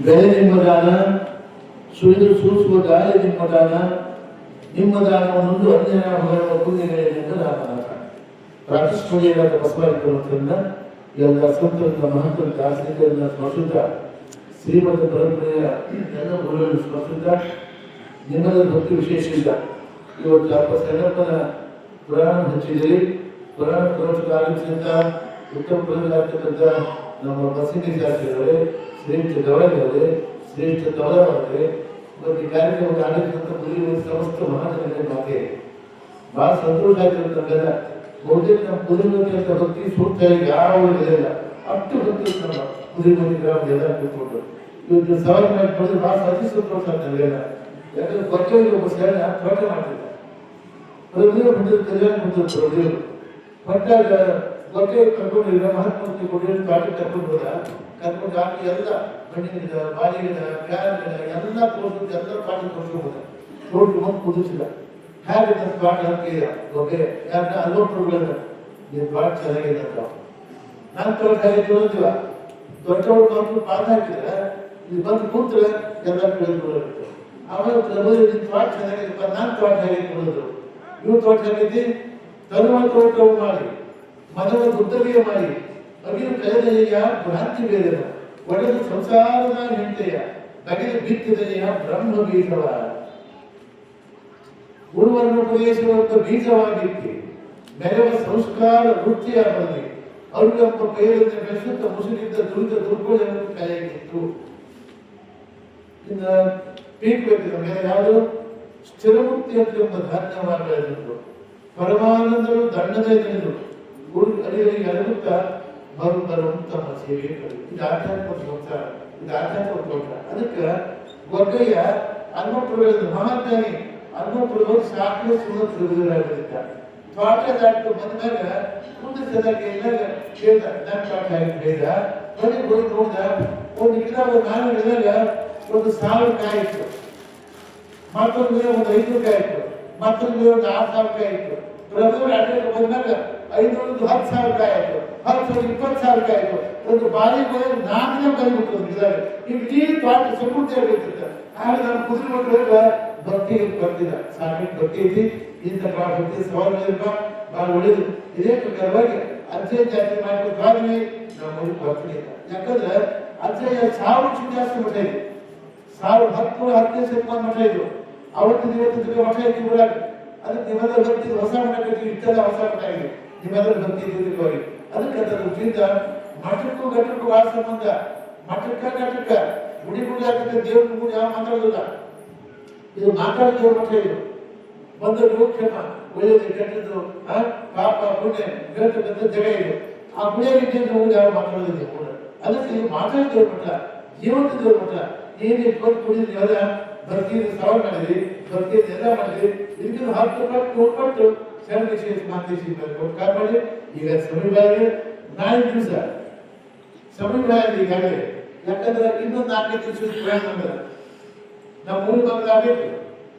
ಬೆಳೆ ನಿಮ್ಮ ದಾನ, ಸುಳಿದು ಸೂಸುವ ಗಾಳಿ ನಿಮ್ಮ ದಾನ, ನಿಮ್ಮ ದಾನವನ್ನು ಅನ್ಯನ ಹೊರಡುವ ಪುಣ್ಯಗಳಿಂದ ದಾನ. ಪ್ರಾತಿಷ್ಠೆಯಾದ ಬಸವಲಿಂಗದಿಂದ ಎಲ್ಲ ಸಂತರಿಂದ ಮಹಂತರ ದಾಸರಿಗಳನ್ನ ಸ್ಮರಿಸುತ್ತಾ, ಶ್ರೀಮಂತ ಪರಂಪರೆಯ ಎಲ್ಲ ಗುರುಗಳನ್ನು ಸ್ಮರಿಸುತ್ತಾ, ನಿಮ್ಮದ ಭಕ್ತಿ ವಿಶೇಷದಿಂದ ಇವತ್ತು ಅಪ್ಪ ಸಣ್ಣಪ್ಪನ ಪುರಾಣ ಹಚ್ಚಿದ್ದೀರಿ. ಪುರಾಣ ಪುರಸ್ಕಾರ ಆರಂಭಿಸಿದಂತ ಉತ್ತಮ ಪುರಸ್ಕಾರತಕ್ಕಂಥ ನಮ್ಮ ಬಸವನಿ ಶಾಸ್ತ್ರಿಗಳೇ, ಶ್ರೇಷ್ಠ ಗೌರವರೇ, ಶ್ರೇಷ್ಠ ಗೌರವರೇ ಮತ್ತು ಕಾರ್ಯಕ್ರಮಕ್ಕೆ ಆಡಳಿತ ಮುಗಿಯುವ ಸಮಸ್ತ ಮಹಾಜನತೆ ಮಾತೆ ಬಹಳ ಸಂತೋಷ ಆಗಿರುತ್ತಲ್ಲ. ಬಹುತೇಕ ನಮ್ಮ ಕುದುರೆಮತಿ ಅಂತ ಭಕ್ತಿ ಸೂಕ್ತ ಯಾವ ಇಲ್ಲ, ಅಷ್ಟು ಭಕ್ತಿ ನಮ್ಮ ಕುದುರೆಮತಿ ಗ್ರಾಮ ಎಲ್ಲ ಕೂತ್ಕೊಂಡು ಇವತ್ತು ಸವಾಲು ಮಾಡಿ ಪಡೆದು ಬಹಳ ಅತಿ ಸಂತೋಷ ಆಗ್ತದೆ. ಯಾಕಂದ್ರೆ ಕೊಟ್ಟೆಯಲ್ಲಿ ಒಬ್ಬ ಸೈಡ್ ತೋಟ ಮಾಡ್ತಿದ್ದ, ಪ್ರದೇವರು ಬಂದಿದ್ದು ಕಲ್ಯಾಣ ಬಂದಿದ್ದು ಪಟ್ಟಾಗ ಕೊಟ್ಟೆ ಕರ್ಕೊಂಡಿಲ್ಲ, ಮಹಾತ್ಮಕ್ಕೆ ಕೊಟ್ಟಿರೋ ತೋಟ ಕರ್ಕೊಂಡು ಹೋದ. ಕರ್ಕೊಂಡು ಹಾಕಿ ಎಲ್ಲ ಮಣ್ಣಿನ ಗಿಡ, ಬಾಳೆ ಗಿಡ, ಪ್ಯಾನ್ ಗಿಡ ಎಲ್ಲ ತೋರಿಸಿದ್ದು ಎಲ್ಲ ತೋಟ ತೋರಿಸ್ಕೋಬೋದ. ತೋಟ ಬಂದು ಕುದಿಸಿದ ಹೇಗೆ ನನ್ನ ತೋಟ ಹಾಕಿದ ಗೊಬ್ಬೆ ಯಾರನ್ನ ಅಲ್ವಟ್ರುಗಳನ್ನ ನೀವು ತೋಟ ಚೆನ್ನಾಗಿದೆ ಅಂತ. ನಾನು ತೋಟ ಹಾಗೆ ತೋರಿಸಿವ ದೊಡ್ಡವರು ಬಂದು ಪಾದ ಹಾಕಿದ್ರೆ ಇಲ್ಲಿ ಬಂದು ಕೂತ್ರೆ ಎಲ್ಲ ಬೆಳೆದು ಆಮೇಲೆ ನಿನ್ನ ತೋಟ ಚೆನ್ನಾಗಿದೆಪ್ಪ, ನಾನು ತೋಟ ಹಾಗೆ ಕೊಡೋದು. ಇವು ತೋಟ ಹಾಕಿದ್ದಿ ತರುವ ತೋಟವು ಮಾಡಿ, ಮನವ ಗುದ್ದಲಿಗೆ ಮಾಡಿ, ಅಗಿನ ಕಳೆದೆಯ ಭ್ರಾಂತಿ ಬೇರೆದ, ಒಡೆದು ಸಂಸಾರದ ಹೆಂಟೆಯ ಬಗೆಯ ಬಿತ್ತಿದೆಯ ಬ್ರಹ್ಮ ಬೀಜವ, ಗುರುವನ್ನು ಪ್ರದೇಶವಂತ ಬೀಜವಾಗಿತ್ತು ಬೆಳೆವ ಸಂಸ್ಕಾರ ವೃತ್ತಿಯ ಬಂದಿ, ಅವ್ರಿಗಪ್ಪ ಕೈಯಿಂದ ಬೆಳೆಸುತ್ತ ಮುಸುಗಿದ್ದ ದುರಿತ ದುರ್ಗುಣವನ್ನು ಕೈಯಾಗಿತ್ತು. ಇನ್ನು ಪೀಕ್ ಬೇಕಿದ ಮೇಲೆ ಯಾವುದು ಸ್ಥಿರಮುಕ್ತಿ ಅಂತ ಎಂಬ ಧಾನ್ಯವಾಗಿ ಬೆಳೆದಿದ್ರು. ಪರಮಾನಂದರು ದಂಡದೇ ತಿಳಿದು ಗುರು ಅಡಿಗಳಿಗೆ ಅರಗುತ್ತಾ ಬರು ತಮ್ಮ ಸೇವೆ ಕಲಿ. ಇದು ಆಧ್ಯಾತ್ಮ ಸಂಸಾರ, ಇದು ಆಧ್ಯಾತ್ಮ ತೋಟ. ಅದಕ್ಕೆ ಗೊಗ್ಗಯ್ಯ ಹನುಮಪ್ಪುರದ ಮಹಾಜ್ಞಾನಿ ಹನುಮಪ್ಪುರ ಸಾಕು ಸುಮಧುರಾಗಿದ್ದ. ತೋಟ ದಾಟು ಬಂದಾಗ ಮುಂದೆ ಸದಾಗಿ ಇದ್ದಾಗ ಕೇಳ್ದ, ನಾನು ತೋಟ ಆಗಿ ಬೇಡ ಕೊನೆಗೆ ಹೋಗಿ ನೋಡ್ದ, ಒಂದು ಗಿಡ ಒಂದು ನಾನು ಗಿಡದಾಗ ಒಂದು 1000 ಕಾಯಿ ಇತ್ತು, ಮತ್ತೊಂದು ಗಿಡ ಒಂದು 500 ಕಾಯಿ ಇತ್ತು, ಮತ್ತೊಂದು ಗಿಡ ಒಂದು 6000 ಕಾಯಿ ಇತ್ತು. ಪ್ರಭುಗಳು ಅಡ್ಡ ಬಂದಾಗ 500 10,000 ಕಾಯಿ ಆಯ್ತು, 10 20,000 ಕಾಯಿ ಆಯ್ತು. ಒಂದು ಬಾರಿ ಬಂದಾಗ 4 ಕೈ ಬಿಟ್ಟು ಗಿಡದಾಗ ಇಡೀ ತೋಟ ಸಮೃದ್ಧಿ ಆಗಿರ್ತದೆ. ಆಗ ನಾನು ಕುದುರೆ ಮಕ್ಕಳು ಭಕ್ತಿ ಬರ್ತಿಲ್ಲ, ಸಾಕಿಟ್ಟು ಭಕ್ತಿ ಐತಿ, ಇಂಥ ಭಕ್ತಿ ಸವಾಲು ಮಾಡಿದಪ್ಪ ಭಾಳ ಒಳ್ಳೇದು. ಇದೇ ಪ್ರಕಾರವಾಗಿ ಅಜ್ಜಯ ಜಾತಿ ಮಾಡ್ಬೇಕಾದ್ರೆ ನಾವು ಮನೆ ಬರ್ತೀನಿ ಇಲ್ಲ. ಯಾಕಂದ್ರೆ ಅಜ್ಜಯ್ಯ 1000 ಜಾಸ್ತಿ ಮಠ ಇದೆ, 1010 ಮಠ ಇದ್ರು. ಅವತ್ತಿನ ಇವತ್ತಿನ ಮಠ ಐತಿ ಊರಾಗ. ಅದಕ್ಕೆ ನಿಮ್ಮೆಲ್ಲರ ಭಕ್ತಿ ಹೊಸ ಮಠ ಕಟ್ಟಿ ಇಷ್ಟೆಲ್ಲ ಹೊಸ ಮಠ ಆಗಿದೆ, ನಿಮ್ಮೆಲ್ಲರ ಭಕ್ತಿ ಇದ್ದಿದ್ದವರಿಗೆ. ಅದಕ್ಕೆ ಅದರಿಂದ ಮಠಕ್ಕೂ ಘಟಕ್ಕೂ ಭಾಳ ಸಂಬಂಧ. ಮಠಕ್ಕ ಘಟಕ ಗುಡಿ ಗುಡಿ ಆಗ್ತದೆ, ದೇವ್ರ ಗುಡಿ ಯಾವ ಮಾತಾಡೋದಿಲ್ಲ. ಇದು ಮಾತಾಡೋ ದೇವ್ರ ಮಠ ಇದು. ಬಂದವರು ಕ್ಷಮ ಒಳ್ಳೆಯದು ಕೆಟ್ಟದ್ದು ಪಾಪ ಪುಣ್ಯ ಹೇಳ್ತಕ್ಕಂಥ ಜಾಗ ಇದು. ಆ ಗುಡಿಯಾಗಿದ್ದ ಊರು ಯಾವ ಮಾತಾಡೋದಿಲ್ಲ ಕೂಡ. ಅದಕ್ಕೆ ಇದು ಮಾತಾಡೋ ದೇವ್ರ ಮಠ, ಜೀವಂತ ದೇವ್ರ ಮಠ. ಏನೇ ಬಂದು ಕುಡಿದ್ರಿ ಅದ ಭಕ್ತಿಯಿಂದ ಸವಾಲು ಮಾಡಿದ್ರಿ, ಭಕ್ತಿಯಿಂದ ಎಲ್ಲ ಮಾಡಿದ್ರಿ. ಇದಕ್ಕಿಂತ 10 ರೂಪಾಯಿ ಕೊಟ್ಬಿಟ್ಟು ಶರಣ ವಿಶೇಷ ಮಾತೇಶಿ ಕೊಟ್ಟು ಮಾಡಿ. ಈಗ ಸಮೀಪಾಗಿ 4 ದಿವಸ ಸಮೀಪಾಗಿ ಈಗಾಗಲೇ. ಯಾಕಂದ್ರೆ ಇನ್ನೊಂದು 4 ದಿವಸ ಪ್ರಯಾಣ ಬಂದ. ನಾವು ಮೂರು ಬಂದಾಗಬೇಕು,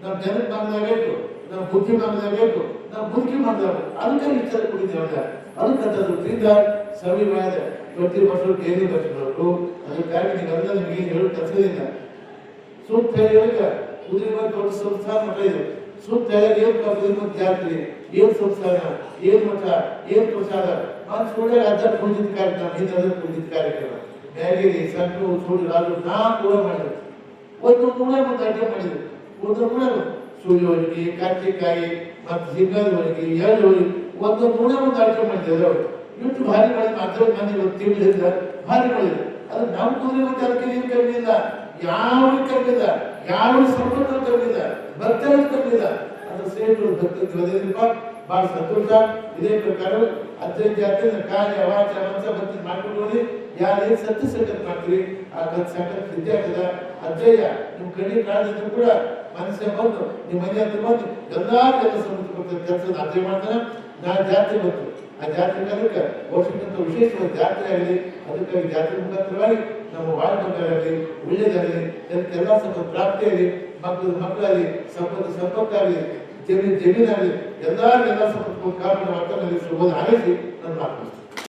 ನಾವು ಜನಕ್ಕೆ ಬಂದಾಗಬೇಕು, ನಾವು ಬುದ್ಧಿ ಬಂದಾಗಬೇಕು, ನಾವು ಬುದ್ಧಿ ಬಂದಾಗ ಅದಕ್ಕೆ ವಿಚಾರ ಕುಡಿದೇವೆ. ಅದಕ್ಕಂತದ್ರಿಂದ ಸಮೀಪಾದ ಪ್ರತಿ ವರ್ಷ ಕೇಂದ್ರ ದರ್ಶನವರು. ಅದಕ್ಕಾಗಿ ನೀವೆಲ್ಲ ನಿಮಗೆ ಹೇಳು ಕೆಲಸದಿಂದ ಸೂಕ್ತ ಹೇಳಿದಾಗ ಕುದುರೆ ದೊಡ್ಡ ಸಂಸ್ಥಾನ ಮಠ ಇದೆ. ಸೂಕ್ತ ಏನು ಜಾತ್ರೆ, ಏನು ಸಂಸ್ಥಾನ, ಏನು ಮಠ, ಏನು ಪ್ರಸಾದ. ನಾನು ಸುಳ್ಳೆ ಅಜ್ಜ ಪೂಜಿತ ಕಾರ್ಯಕ್ರಮ, ಹಿಂದೆ ಅದರ ಪೂಜಿತ ಕಾರ್ಯಕ್ರಮ ಮ್ಯಾಗೇರಿ ಸಣ್ಣ ಸುಳ್ಳು ರಾಜು 4 ಊರ ಮಾಡಿದ್ರು. ಒಂದು ಊರ ಒಂದು ಅಡ್ಗೆ ಮಾಡಿದ್ರು. ಒಂದು ಊರ ಸುಳ್ಳು ಹೋಳಿಗೆ, ಕರ್ಚಿಕಾಯಿ ಮತ್ತು ಸಿಂಗಾದ ಹೋಳಿಗೆ, ಎಳ್ಳು ಹೋಳಿಗೆ, ಒಂದೊಂದು ಊರ ಒಂದು ಅಡ್ಗೆ ಮಾಡಿದ್ರು. ಅವರು ಇಷ್ಟು ಭಾರಿ ಮಾಡಿದ್ರು. ಅದ್ರ ಮನೆ ತಿಳಿದ ಭಾರಿ ಮಾಡಿದ್ರು. ಅದು ನಮ್ಮ ಕುದುರೆ ಮತ್ತೆ ಅದಕ್ಕೆ ಏನು ಕಮ್ಮಿ ಇಲ್ಲ, ಯಾವ ಕಮ್ಮಿ ಇಲ್ಲ, ಯಾವ ಸಂಪರ್ಕ ಕಮ್ಮಿ ಇಲ್ಲ, ಭಕ್ತರ ಕಮ್ಮಿ ಇಲ್ಲ. ಅದು ಸೇರಿದ್ರು ಭಕ್ತ ಬಹಳ ಸಂತೋಷ. ಇದೇ ಪ್ರಕಾರ ಅಜ್ಜಯ ಜಾತಿ ಕಾರ್ಯ ವಾಚ ಮನಸ ಭಕ್ತಿ ಮಾಡ್ಕೊಂಡು ಹೋಗಿ ಯಾರು ಸತ್ಯ ಸಂಕಲ್ಪ ಮಾಡ್ತೀರಿ ಆ ಸಂಕಲ್ಪ ಸಿದ್ಧಿ ಆಗ್ತದ. ಅಜ್ಜಯ್ಯ ನಿಮ್ಮ ಕಣ್ಣಿ ಕಾಣದಿದ್ರು ಕೂಡ ಮನಸ್ಸೇ ಬಂದು ನಿಮ್ಮ ಮನೆ ಹತ್ರ ಬಂದು ಎಲ್ಲಾರು ಸಮೃದ್ಧ ಕೆಲಸದ ಅಜ್ಜಯ ಮಾಡ್ತಾನೆ. ನಾನು ಜಾತ್ರೆ ಬಂತು, ಆ ಜಾತ್ರೆ ಕಾಲಕ್ಕೆ ವರ್ಷಕ್ಕಿಂತ ವಿಶೇಷವಾದ ಜಾತ್ರೆ ಆಗಲಿ. ಅದಕ್ಕಾಗಿ ಜಾತ್ರೆ ಮುಖಾಂತರವಾಗಿ ನಮ್ಮ ಬಾಳ್ಬೇಕಾಗಲಿ, ಒಳ್ಳೇದಾಗಲಿ, ಎಲ್ಲ ಸ್ವಲ್ಪ ಪ್ರಾಪ್ತಿಯಾಗಲಿ, ಮಕ್ಕಳಾಗಲಿ, ಸಂಪತ್ತಾಗಲಿ, ಜಮೀನಾಗಲಿ, ಎಲ್ಲರಿಗೆಲ್ಲ ಸಂಪತ್ತು ಕಾರಣ ಮಾಡ್ತಾರೆ. ಶುಭ ಹಾರೈಸಿ ನನ್ನ ಮಾತು.